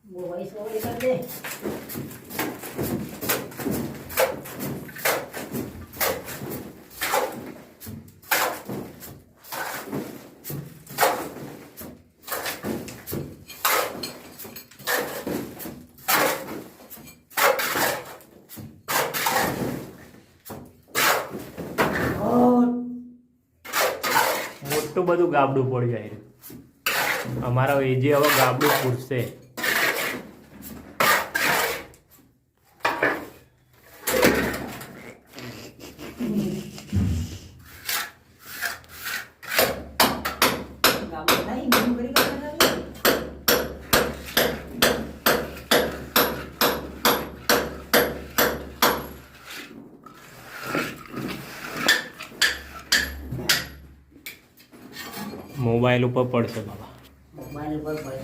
वो वही सो कर दे। મોટું બધું ગાબડું પડી જાય અમારા એ જે હવે ગાબડું પૂરશે મોબાઈલ ઉપર પડશે બાબા मोबाइल पर पड़े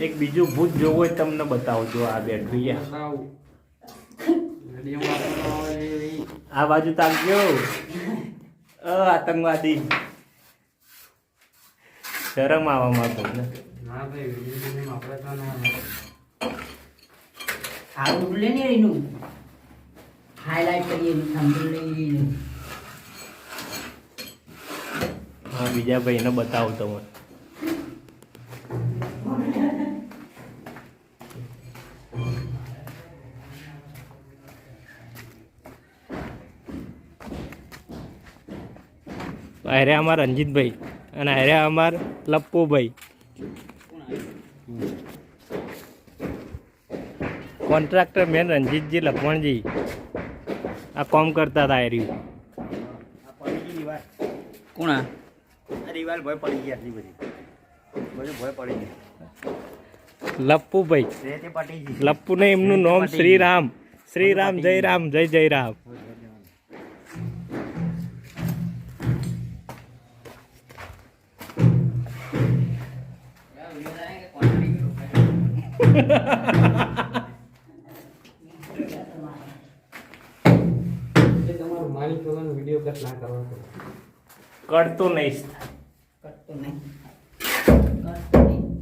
એક બીજું ભૂત જોવું હોય તમને બતાવજો આ બેટરી આ બાજુ તાકજો આતંકવાદી શરમ આવવા માંગતો ને हाउ ले नहीं रही नू हाईलाइट करिए थंबनेल ले रही હા બીજા ભાઈને બતાવો તમે અરે અમાર રંજીતભાઈ અને અરે અમાર લપ્પુભાઈ કોન્ટ્રાક્ટર મેન રંજીતજી લખમણજી આ કામ કરતા હતા એર્યું કોણ આ દિવાલ ભય પડી ગઈ આટલી બધી બધું ભય પડી ગઈ લપ્પુભાઈ તે પટી ગઈ લપ્પુ ને એમનું નામ શ્રીરામ શ્રીરામ જય રામ જય જય રામ કરતો નહીં करते नहीं करते नहीं